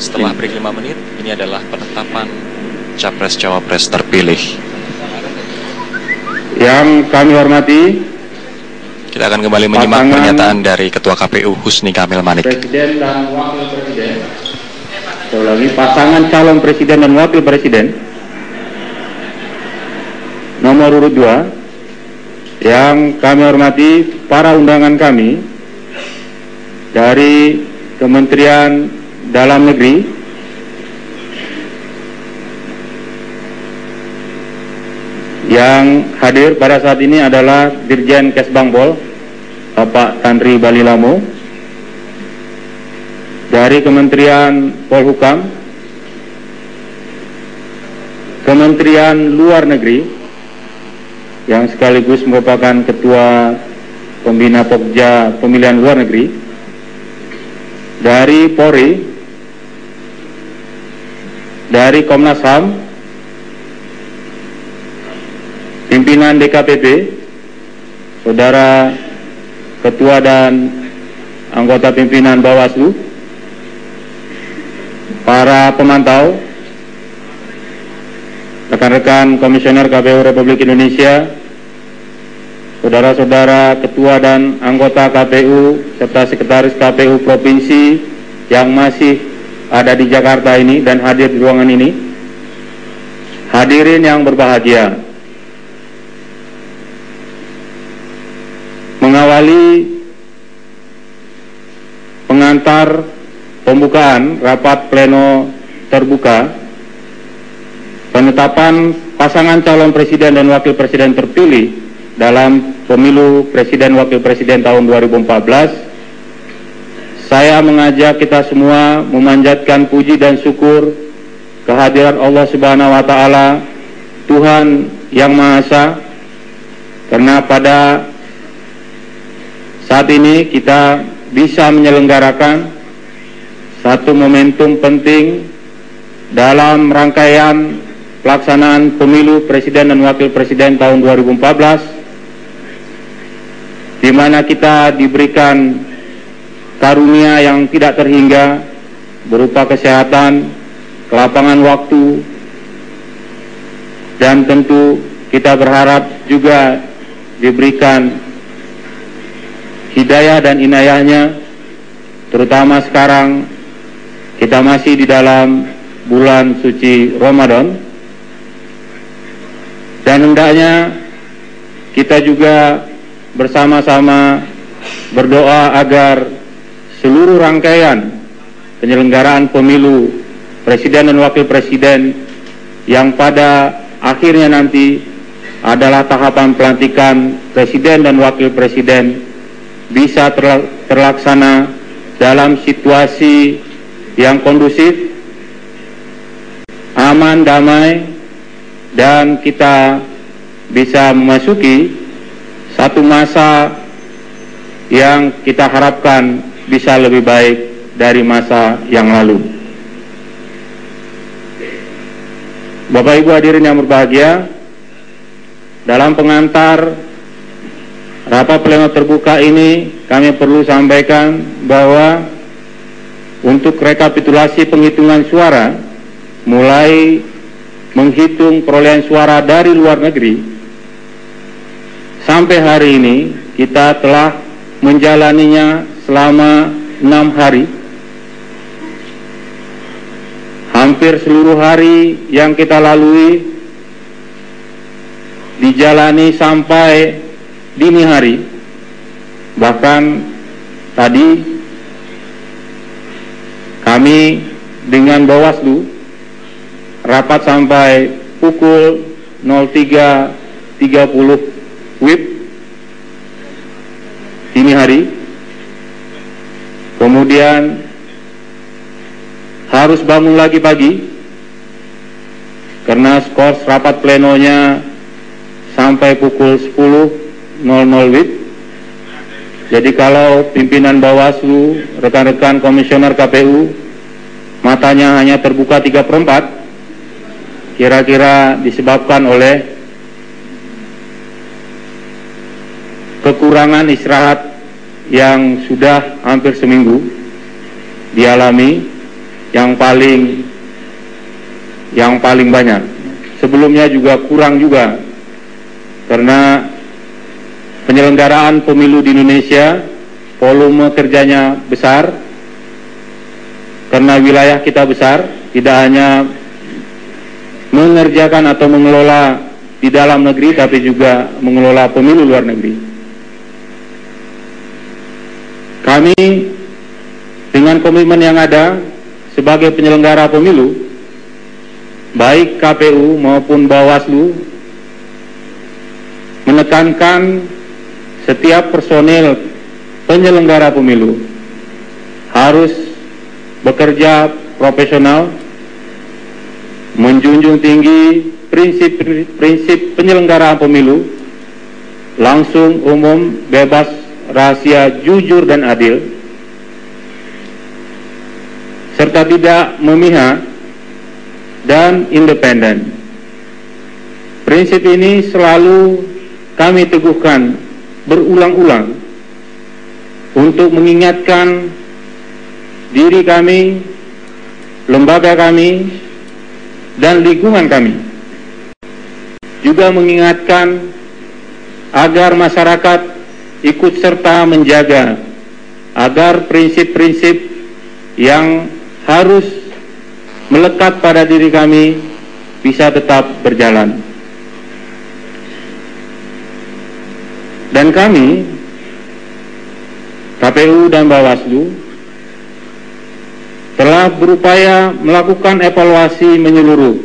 Setelah break 5 menit, ini adalah penetapan Capres-Cawapres terpilih. Yang kami hormati, kita akan kembali menyimak pernyataan dari Ketua KPU Husni Kamil Manik. Presiden dan Wakil Presiden. Sekali lagi, pasangan calon Presiden dan Wakil Presiden nomor urut 2. Yang kami hormati para undangan kami dari Kementerian Dalam Negeri, yang hadir pada saat ini adalah Dirjen Kesbangpol Bapak Tanri Balilamo, dari Kementerian Polhukam, Kementerian Luar Negeri yang sekaligus merupakan Ketua Pembina Pokja Pemilihan Luar Negeri, dari Polri, dari Komnas HAM, pimpinan DKPP, Saudara Ketua dan anggota pimpinan Bawaslu, para pemantau, rekan-rekan Komisioner KPU Republik Indonesia, saudara-saudara Ketua dan anggota KPU, serta Sekretaris KPU Provinsi yang masih ada di Jakarta ini dan hadir di ruangan ini, hadirin yang berbahagia. Mengawali pengantar pembukaan rapat pleno terbuka penetapan pasangan calon presiden dan wakil presiden terpilih dalam pemilu presiden wakil presiden tahun 2014, saya mengajak kita semua memanjatkan puji dan syukur kehadiran Allah Subhanahu wa Ta'ala, Tuhan yang Maha Esa, karena pada saat ini kita bisa menyelenggarakan satu momentum penting dalam rangkaian pelaksanaan pemilu presiden dan wakil presiden tahun 2014, di mana kita diberikan karunia yang tidak terhingga berupa kesehatan, kelapangan waktu, dan tentu kita berharap juga diberikan hidayah dan inayahnya, terutama sekarang kita masih di dalam bulan suci Ramadan, dan hendaknya kita juga bersama-sama berdoa agar seluruh rangkaian penyelenggaraan pemilu presiden dan wakil presiden yang pada akhirnya nanti adalah tahapan pelantikan presiden dan wakil presiden bisa terlaksana dalam situasi yang kondusif, aman, damai, dan kita bisa memasuki satu masa yang kita harapkan bisa lebih baik dari masa yang lalu. Bapak Ibu hadirin yang berbahagia, dalam pengantar rapat pleno terbuka ini kami perlu sampaikan bahwa untuk rekapitulasi penghitungan suara, mulai menghitung perolehan suara dari luar negeri, sampai hari ini kita telah menjalaninya selama 6 hari. Hampir seluruh hari yang kita lalui dijalani sampai dini hari. Bahkan tadi kami dengan Bawaslu rapat sampai pukul 03.30 WIB dini hari. Kemudian harus bangun lagi pagi karena skor rapat plenonya sampai pukul 10.00 WIB. Jadi kalau pimpinan Bawaslu, rekan-rekan Komisioner KPU matanya hanya terbuka 3/4, kira-kira disebabkan oleh kekurangan istirahat yang sudah hampir seminggu dialami yang paling banyak. Sebelumnya juga kurang juga, karena penyelenggaraan pemilu di Indonesia volume kerjanya besar, karena wilayah kita besar, tidak hanya mengerjakan atau mengelola di dalam negeri, tapi juga mengelola pemilu luar negeri. Kami dengan komitmen yang ada sebagai penyelenggara pemilu, baik KPU maupun Bawaslu, menekankan setiap personil penyelenggara pemilu harus bekerja profesional, menjunjung tinggi prinsip penyelenggaraan pemilu, langsung, umum, bebas, rahasia, jujur, dan adil, serta tidak memihak dan independen. Prinsip ini selalu kami teguhkan berulang-ulang untuk mengingatkan diri kami, lembaga kami, dan lingkungan kami. Juga mengingatkan agar masyarakat ikut serta menjaga agar prinsip-prinsip yang harus melekat pada diri kami bisa tetap berjalan. Dan kami, KPU dan Bawaslu, telah berupaya melakukan evaluasi menyeluruh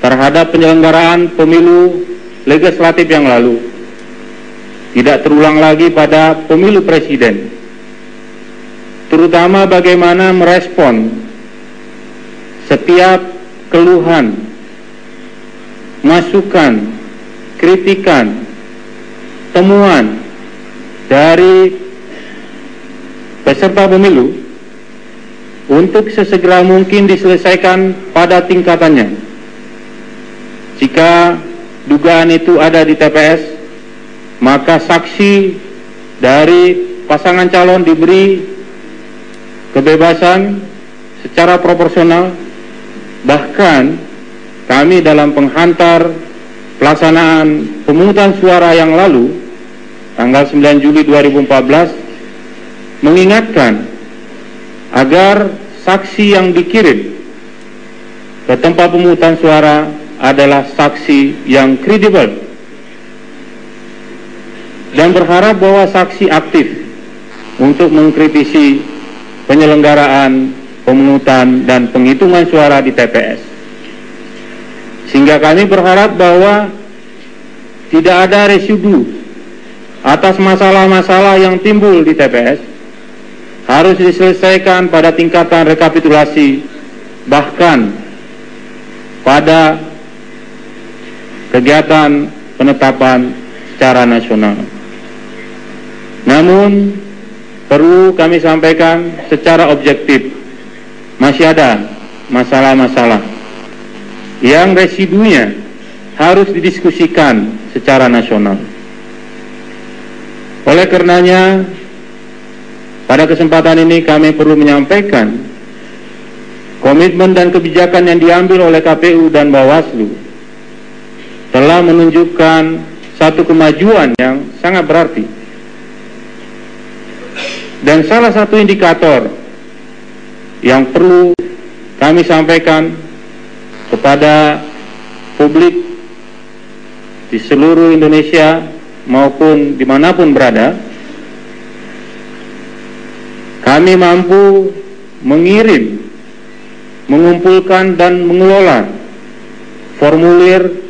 terhadap penyelenggaraan pemilu legislatif yang lalu, tidak terulang lagi pada pemilu presiden, terutama bagaimana merespon setiap keluhan, masukan, kritikan, temuan dari peserta pemilu untuk sesegera mungkin diselesaikan pada tingkatannya. Jika dugaan itu ada di TPS, maka saksi dari pasangan calon diberi kebebasan secara proporsional. Bahkan kami dalam penghantar pelaksanaan pemungutan suara yang lalu, tanggal 9 Juli 2014, mengingatkan agar saksi yang dikirim ke tempat pemungutan suara adalah saksi yang kredibel, dan berharap bahwa saksi aktif untuk mengkritisi penyelenggaraan pemungutan dan penghitungan suara di TPS. Sehingga kami berharap bahwa tidak ada residu atas masalah-masalah yang timbul di TPS, harus diselesaikan pada tingkatan rekapitulasi, bahkan pada kegiatan penetapan secara nasional. Namun perlu kami sampaikan secara objektif, masih ada masalah-masalah yang residunya harus didiskusikan secara nasional. Oleh karenanya, pada kesempatan ini kami perlu menyampaikan komitmen dan kebijakan yang diambil oleh KPU dan Bawaslu telah menunjukkan satu kemajuan yang sangat berarti. Dan salah satu indikator yang perlu kami sampaikan kepada publik di seluruh Indonesia maupun dimanapun berada, kami mampu mengirim, mengumpulkan dan mengelola formulir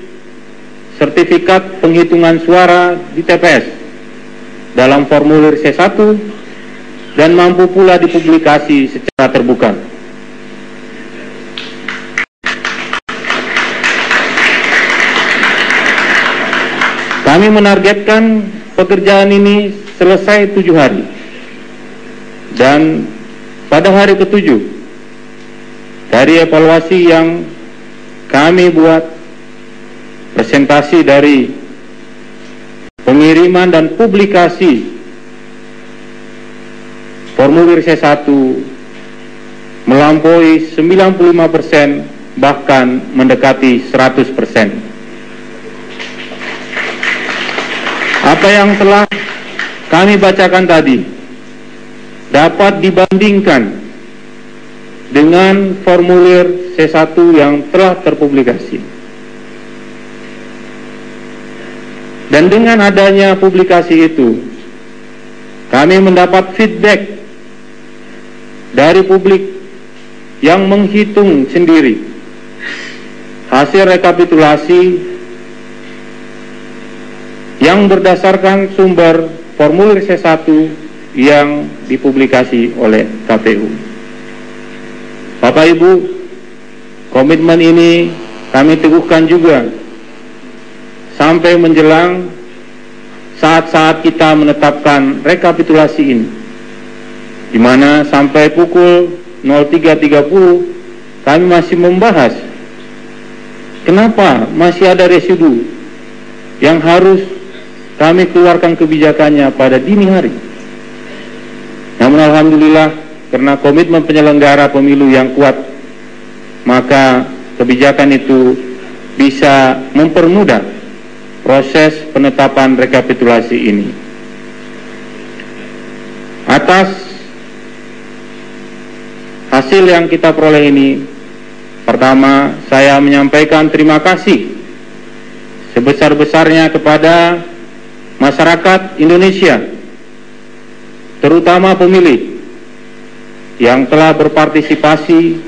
sertifikat penghitungan suara di TPS dalam formulir C1 dan mampu pula dipublikasi secara terbuka. Kami menargetkan pekerjaan ini selesai 7 hari, dan pada hari ke-7 dari evaluasi yang kami buat, presentasi dari pengiriman dan publikasi formulir C1 melampaui 95%, bahkan mendekati 100%. Apa yang telah kami bacakan tadi dapat dibandingkan dengan formulir C1 yang telah terpublikasi. Dan dengan adanya publikasi itu, kami mendapat feedback dari publik yang menghitung sendiri hasil rekapitulasi yang berdasarkan sumber formulir C1 yang dipublikasi oleh KPU. Bapak Ibu, komitmen ini kami teguhkan juga sampai menjelang saat-saat kita menetapkan rekapitulasi ini, di mana sampai pukul 03.30 kami masih membahas kenapa masih ada residu yang harus kami keluarkan kebijakannya pada dini hari. Namun alhamdulillah, karena komitmen penyelenggara pemilu yang kuat, maka kebijakan itu bisa mempermudah proses penetapan rekapitulasi ini. Atas hasil yang kita peroleh ini, pertama, saya menyampaikan terima kasih sebesar-besarnya kepada masyarakat Indonesia, terutama pemilih yang telah berpartisipasi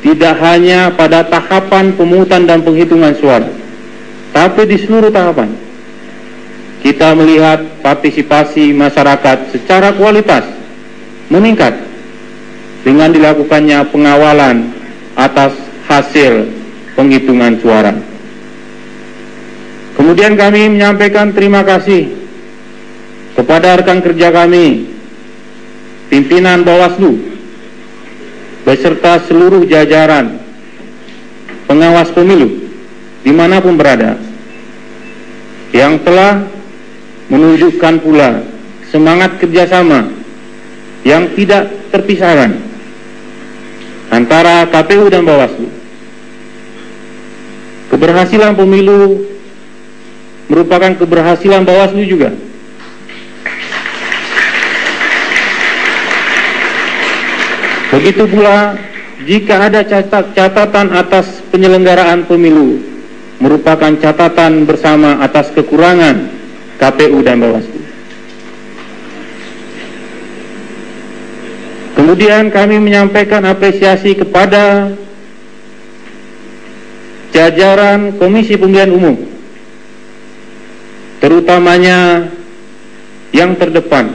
tidak hanya pada tahapan pemungutan dan penghitungan suara, tapi di seluruh tahapan. Kita melihat partisipasi masyarakat secara kualitas meningkat dengan dilakukannya pengawalan atas hasil penghitungan suara. Kemudian kami menyampaikan terima kasih kepada rekan kerja kami, pimpinan Bawaslu, beserta seluruh jajaran pengawas pemilu dimanapun berada, yang telah menunjukkan pula semangat kerjasama yang tidak terpisahkan antara KPU dan Bawaslu. Keberhasilan pemilu merupakan keberhasilan Bawaslu juga. Begitu pula jika ada catatan atas penyelenggaraan pemilu, merupakan catatan bersama atas kekurangan KPU dan Bawaslu. Kemudian kami menyampaikan apresiasi kepada jajaran Komisi Pemilihan Umum, terutamanya yang terdepan,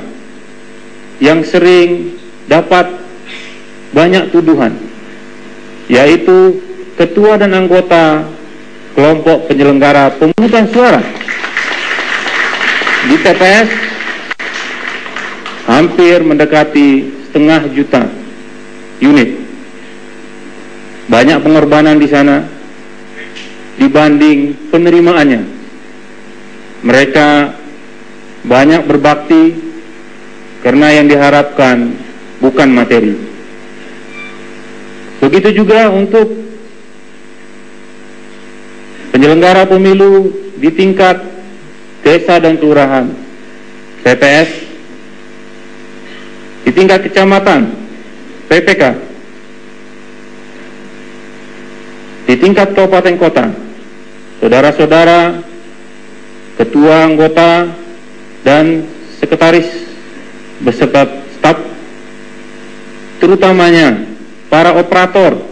yang sering dapat banyak tuduhan, yaitu ketua dan anggota kelompok penyelenggara pemungutan suara di TPS, hampir mendekati 500.000 unit. Banyak pengorbanan di sana dibanding penerimaannya. Mereka banyak berbakti karena yang diharapkan bukan materi. Begitu juga untuk penyelenggara pemilu di tingkat desa dan kelurahan, TPS, di tingkat kecamatan, PPK, di tingkat kabupaten kota, saudara-saudara, ketua anggota, dan sekretaris beserta staf, terutamanya para operator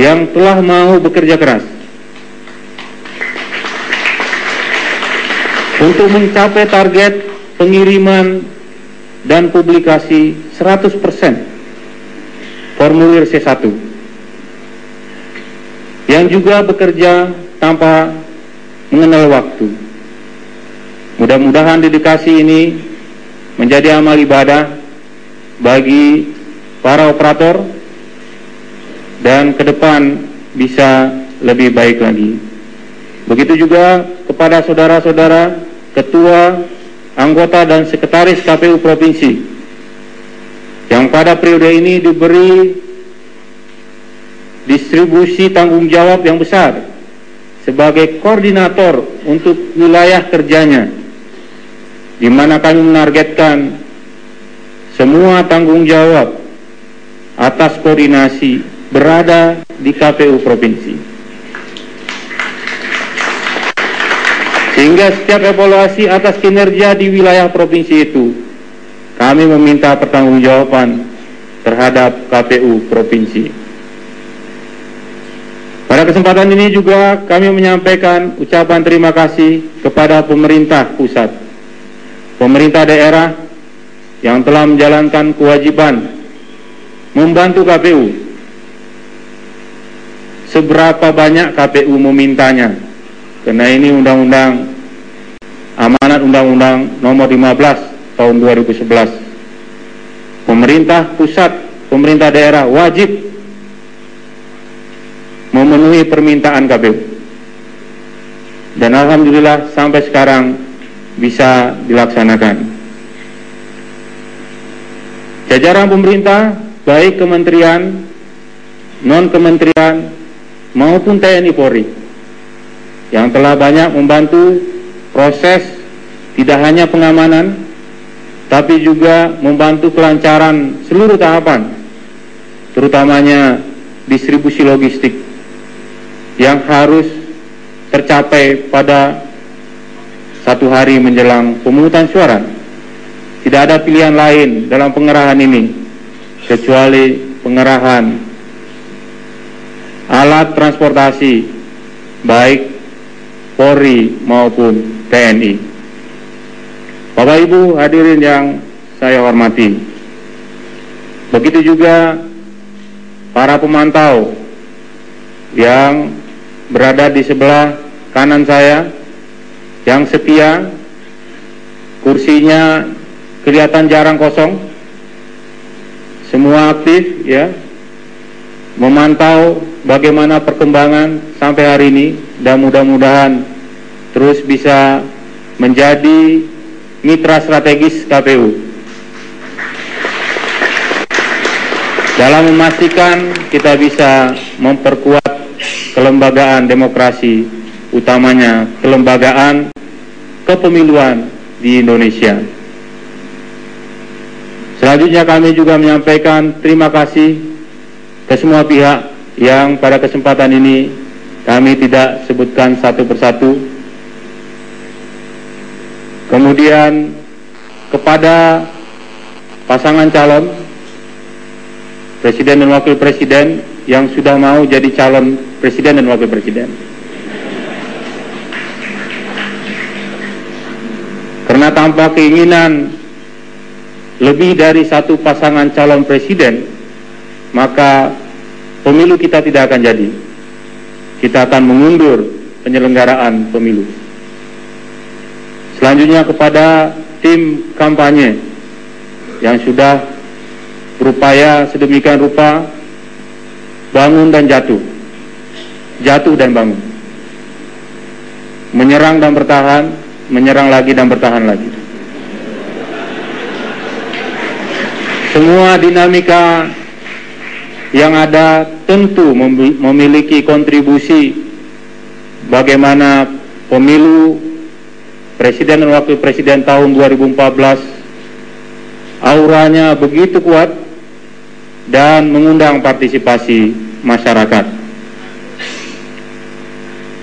yang telah mau bekerja keras untuk mencapai target pengiriman dan publikasi 100% formulir C1, yang juga bekerja tanpa mengenal waktu. Mudah-mudahan dedikasi ini menjadi amal ibadah bagi para operator dan ke depan bisa lebih baik lagi. Begitu juga kepada saudara-saudara ketua, anggota, dan sekretaris KPU Provinsi yang pada periode ini diberi distribusi tanggung jawab yang besar sebagai koordinator untuk wilayah kerjanya, di mana kami menargetkan semua tanggung jawab atas koordinasi berada di KPU Provinsi. Sehingga setiap evaluasi atas kinerja di wilayah provinsi itu, kami meminta pertanggungjawaban terhadap KPU Provinsi. Pada kesempatan ini juga kami menyampaikan ucapan terima kasih kepada pemerintah pusat, pemerintah daerah yang telah menjalankan kewajiban membantu KPU. Seberapa banyak KPU memintanya, karena ini undang-undang amanat undang-undang nomor 15 tahun 2011. Pemerintah pusat, pemerintah daerah wajib memenuhi permintaan KPU. Dan alhamdulillah sampai sekarang bisa dilaksanakan. Jajaran pemerintah, baik kementerian, non-kementerian, maupun TNI Polri, yang telah banyak membantu proses tidak hanya pengamanan, tapi juga membantu kelancaran seluruh tahapan, terutamanya distribusi logistik yang harus tercapai pada satu hari menjelang pemungutan suara. Tidak ada pilihan lain dalam pengerahan ini kecuali pengerahan alat transportasi baik Polri maupun TNI. Bapak Ibu hadirin yang saya hormati, begitu juga para pemantau yang berada di sebelah kanan saya, yang setia, kursinya kelihatan jarang kosong, semua aktif ya, memantau bagaimana perkembangan sampai hari ini, dan mudah-mudahan terus bisa menjadi mitra strategis KPU dalam memastikan kita bisa memperkuat kelembagaan demokrasi, utamanya kelembagaan kepemiluan di Indonesia. Selanjutnya kami juga menyampaikan terima kasih ke semua pihak yang pada kesempatan ini kami tidak sebutkan satu persatu. Kemudian kepada pasangan calon Presiden dan Wakil Presiden yang sudah mau jadi calon Presiden dan Wakil Presiden. Karena tanpa keinginan lebih dari satu pasangan calon presiden, maka pemilu kita tidak akan jadi. Kita akan mengundur penyelenggaraan pemilu. Selanjutnya kepada tim kampanye yang sudah berupaya sedemikian rupa bangun dan jatuh, jatuh dan bangun, menyerang dan bertahan, menyerang lagi dan bertahan lagi. Semua dinamika yang ada tentu memiliki kontribusi bagaimana pemilu Presiden dan Wakil Presiden tahun 2014 auranya begitu kuat dan mengundang partisipasi masyarakat.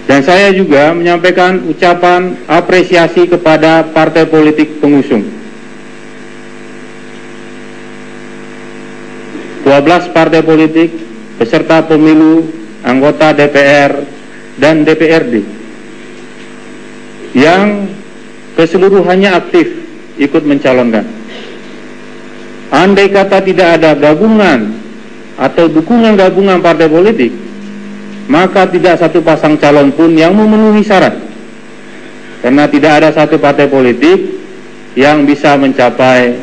Dan saya juga menyampaikan ucapan apresiasi kepada partai politik pengusung. 12 partai politik peserta pemilu, anggota DPR dan DPRD yang keseluruhannya aktif ikut mencalonkan. Andai kata tidak ada gabungan atau dukungan gabungan partai politik, maka tidak satu pasang calon pun yang memenuhi syarat. Karena tidak ada satu partai politik yang bisa mencapai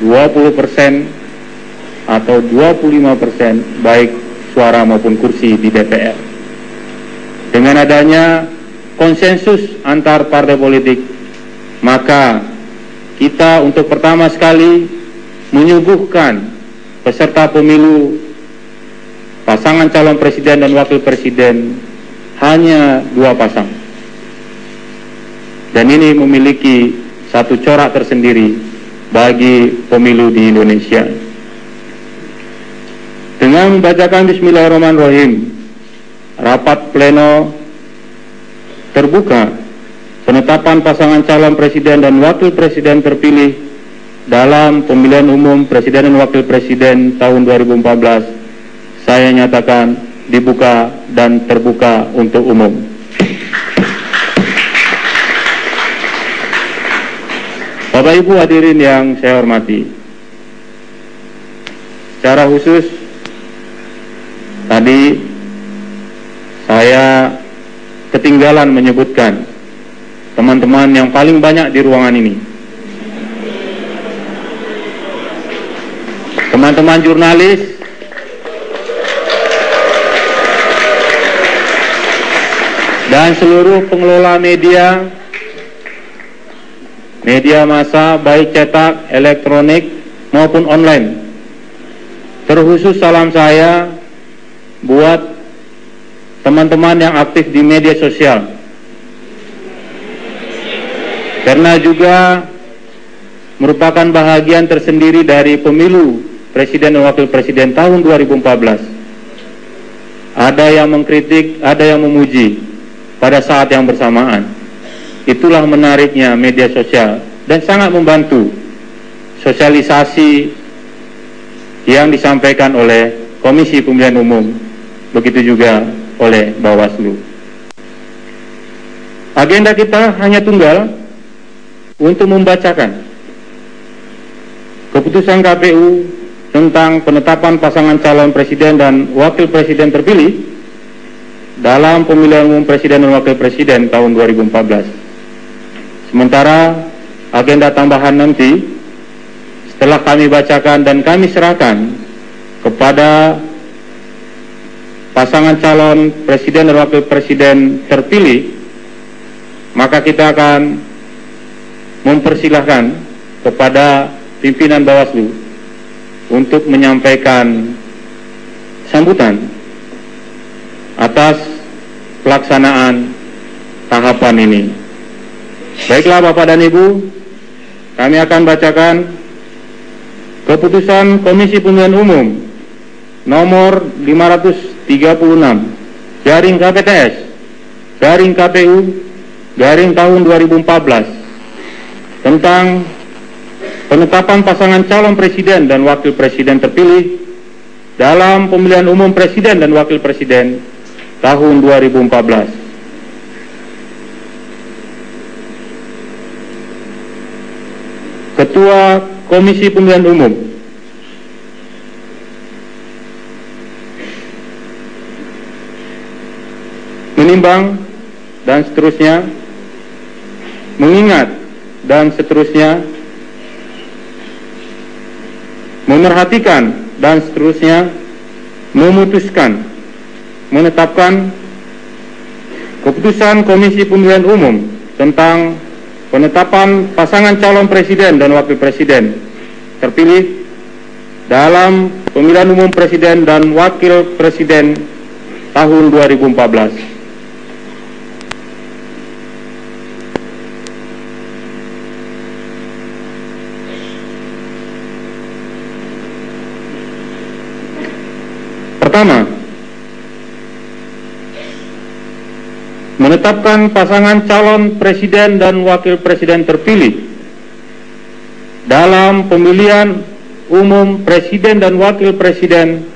20% atau 25% baik suara maupun kursi di DPR. Dengan adanya konsensus antar partai politik, maka kita untuk pertama sekali menyuguhkan peserta pemilu pasangan calon presiden dan wakil presiden hanya 2 pasang. Dan ini memiliki satu corak tersendiri bagi pemilu di Indonesia. Dengan membacakan Bismillahirrahmanirrahim, rapat pleno terbuka penetapan pasangan calon presiden dan wakil presiden terpilih dalam pemilihan umum presiden dan wakil presiden tahun 2014 saya nyatakan dibuka dan terbuka untuk umum. Bapak Ibu hadirin yang saya hormati, secara khusus tadi saya ketinggalan menyebutkan teman-teman yang paling banyak di ruangan ini. Teman-teman jurnalis, dan seluruh pengelola media massa baik cetak, elektronik maupun online. Terkhusus salam saya buat teman-teman yang aktif di media sosial, karena juga merupakan bahagian tersendiri dari pemilu presiden dan wakil presiden tahun 2014. Ada yang mengkritik, ada yang memuji pada saat yang bersamaan. Itulah menariknya media sosial dan sangat membantu sosialisasi yang disampaikan oleh Komisi Pemilihan Umum, begitu juga oleh Bawaslu. Agenda kita hanya tunggal untuk membacakan keputusan KPU tentang penetapan pasangan calon presiden dan wakil presiden terpilih dalam pemilihan umum presiden dan wakil presiden tahun 2014. Sementara agenda tambahan nanti setelah kami bacakan dan kami serahkan kepada pasangan calon presiden dan wakil presiden terpilih, maka kita akan mempersilahkan kepada pimpinan Bawaslu untuk menyampaikan sambutan atas pelaksanaan tahapan ini. Baiklah Bapak dan Ibu, kami akan bacakan keputusan Komisi Pemilihan Umum nomor 536 garing KPTS garing KPU garing tahun 2014 tentang penetapan pasangan calon presiden dan wakil presiden terpilih dalam pemilihan umum presiden dan wakil presiden tahun 2014. Ketua Komisi Pemilihan Umum menimbang dan seterusnya, mengingat dan seterusnya, memerhatikan dan seterusnya, memutuskan, menetapkan keputusan Komisi Pemilihan Umum tentang penetapan pasangan calon presiden dan wakil presiden terpilih dalam pemilihan umum presiden dan wakil presiden tahun 2014. Pertama, menetapkan pasangan calon presiden dan wakil presiden terpilih dalam pemilihan umum presiden dan wakil presiden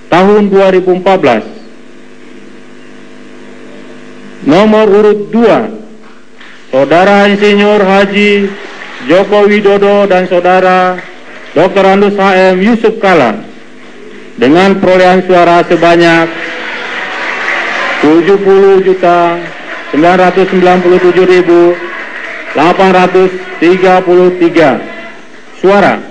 tahun 2014. Nomor urut 2, Saudara Insinyur Haji Joko Widodo dan Saudara Dr. Andus HM Yusuf Kalla dengan perolehan suara sebanyak 70.997.833 suara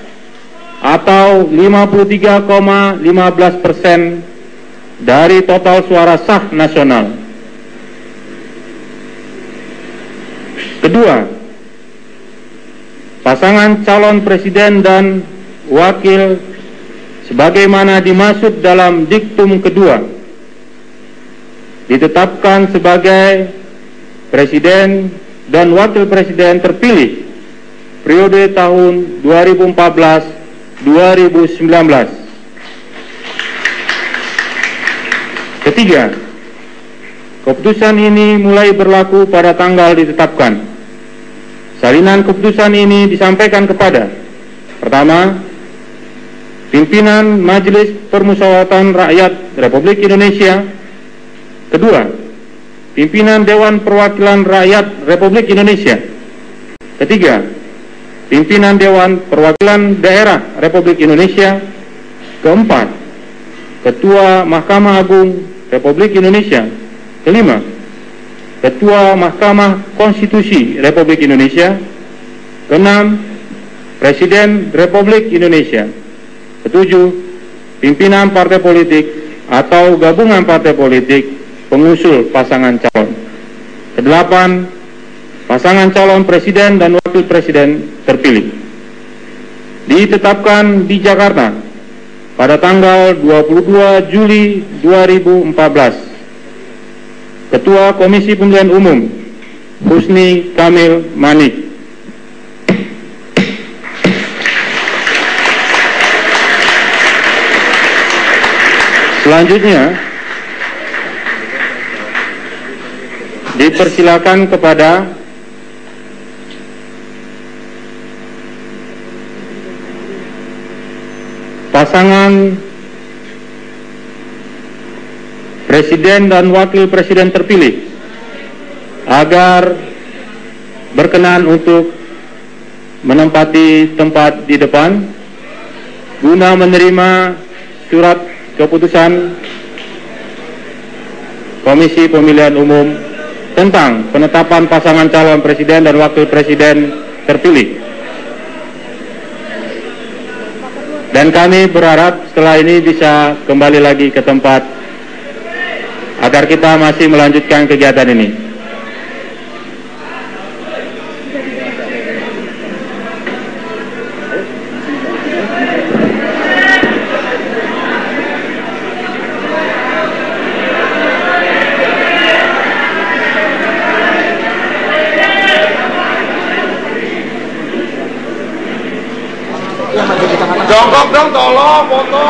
atau 53,15% dari total suara sah nasional. Kedua, pasangan calon presiden dan wakil sebagaimana dimaksud dalam diktum kedua ditetapkan sebagai presiden dan wakil presiden terpilih periode tahun 2014-2019. Ketiga, keputusan ini mulai berlaku pada tanggal ditetapkan. Salinan keputusan ini disampaikan kepada: pertama, pimpinan Majelis Permusyawaratan Rakyat Republik Indonesia; kedua, pimpinan Dewan Perwakilan Rakyat Republik Indonesia; ketiga, pimpinan Dewan Perwakilan Daerah Republik Indonesia; keempat, Ketua Mahkamah Agung Republik Indonesia; kelima, Ketua Mahkamah Konstitusi Republik Indonesia; keenam, Presiden Republik Indonesia; ketujuh, pimpinan partai politik atau gabungan partai politik pengusul pasangan calon; kedelapan, pasangan calon presiden dan wakil presiden terpilih. Ditetapkan di Jakarta pada tanggal 22 Juli 2014, Ketua Komisi Pemilihan Umum Husni Kamil Manik. Selanjutnya, dipersilakan kepada pasangan presiden dan wakil presiden terpilih agar berkenan untuk menempati tempat di depan guna menerima surat keputusan Komisi Pemilihan Umum tentang penetapan pasangan calon presiden dan wakil presiden terpilih. Dan kami berharap setelah ini bisa kembali lagi ke tempat agar kita masih melanjutkan kegiatan ini. Jongkok dong, tolong foto.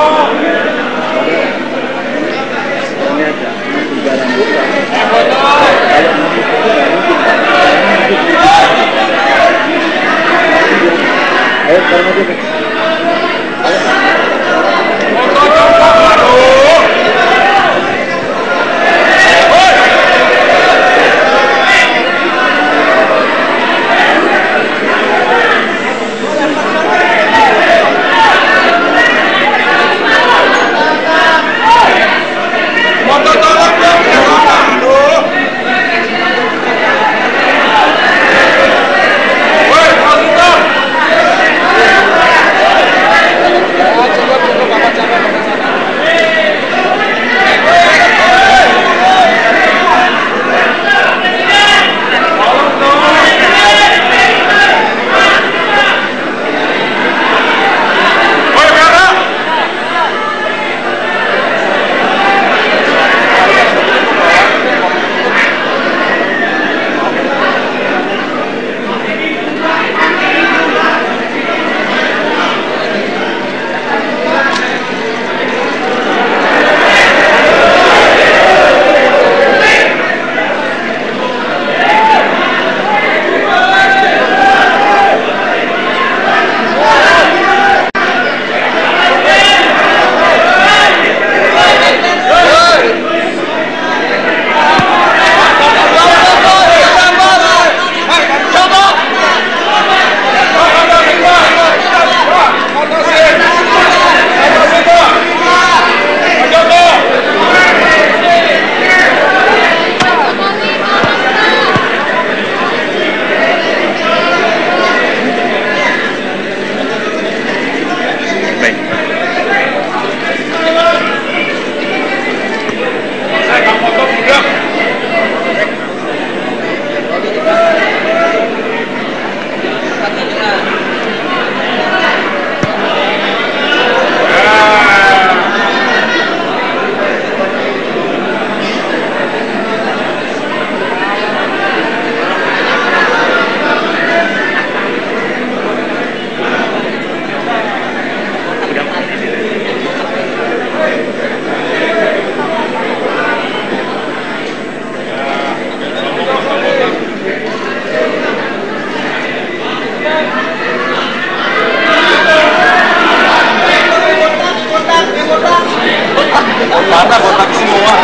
Karena botak semua.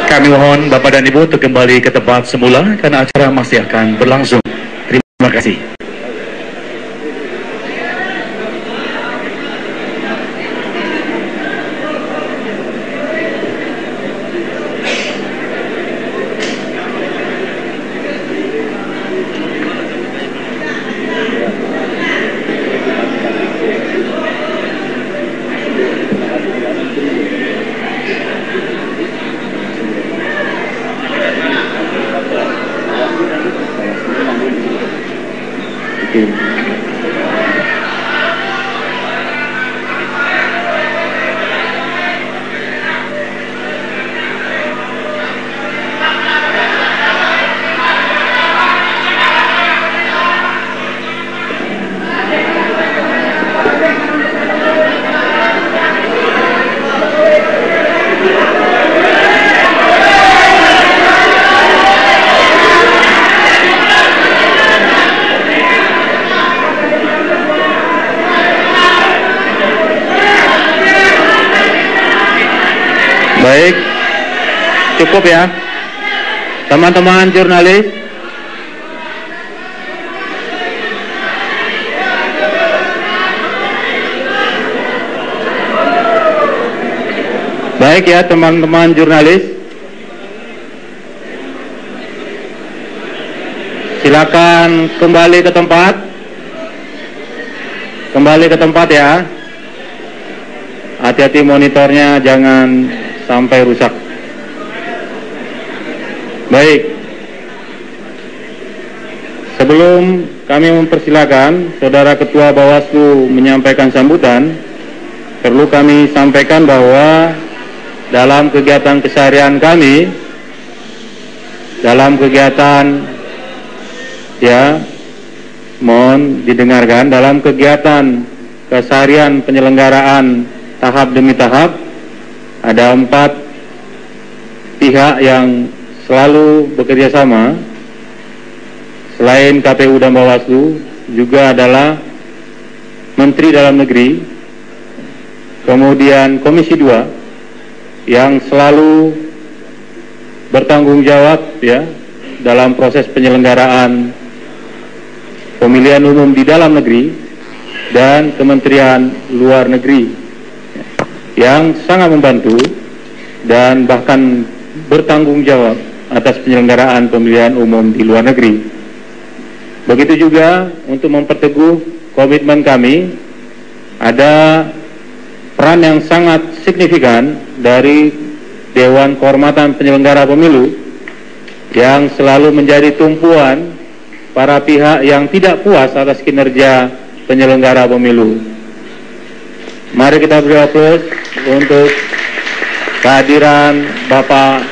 Kami mohon Bapak dan Ibu untuk kembali ke tempat semula karena acara masih akan berlangsung. Terima kasih. Baik, cukup ya, teman-teman jurnalis. Baik ya, teman-teman jurnalis. Silakan kembali ke tempat. Kembali ke tempat ya. Hati-hati monitornya, jangan sampai rusak. Baik, sebelum kami mempersilakan Saudara Ketua Bawaslu menyampaikan sambutan, perlu kami sampaikan bahwa dalam kegiatan keseharian kami, dalam kegiatan mohon didengarkan, dalam kegiatan keseharian penyelenggaraan tahap demi tahap, ada 4 pihak yang selalu bekerja sama. Selain KPU dan Bawaslu, juga adalah Menteri Dalam Negeri, kemudian Komisi 2 yang selalu bertanggung jawab ya dalam proses penyelenggaraan pemilihan umum di dalam negeri, dan Kementerian Luar Negeri yang sangat membantu dan bahkan bertanggung jawab atas penyelenggaraan pemilihan umum di luar negeri. Begitu juga untuk memperteguh komitmen kami, ada peran yang sangat signifikan dari Dewan Kehormatan Penyelenggara Pemilu yang selalu menjadi tumpuan para pihak yang tidak puas atas kinerja penyelenggara pemilu. Mari kita beri aplaus untuk kehadiran Bapak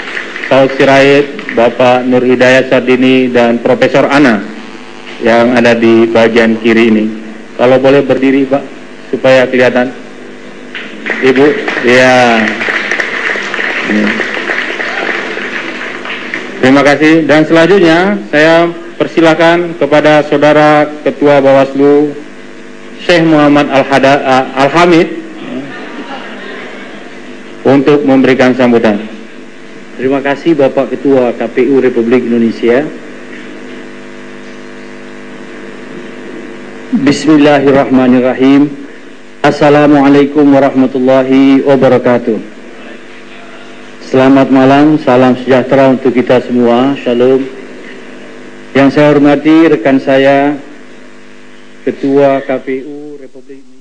Saud Sirait, Bapak Nur Hidayat Sardini, dan Profesor Ana yang ada di bagian kiri ini. Kalau boleh berdiri Pak, supaya kelihatan. Ibu, ya. Terima kasih. Dan selanjutnya saya persilakan kepada Saudara Ketua Bawaslu Syekh Muhammad Al-Hamid untuk memberikan sambutan. Terima kasih Bapak Ketua KPU Republik Indonesia. Bismillahirrahmanirrahim. Assalamualaikum warahmatullahi wabarakatuh. Selamat malam, salam sejahtera untuk kita semua. Shalom. Yang saya hormati rekan saya Ketua KPU Republik Indonesia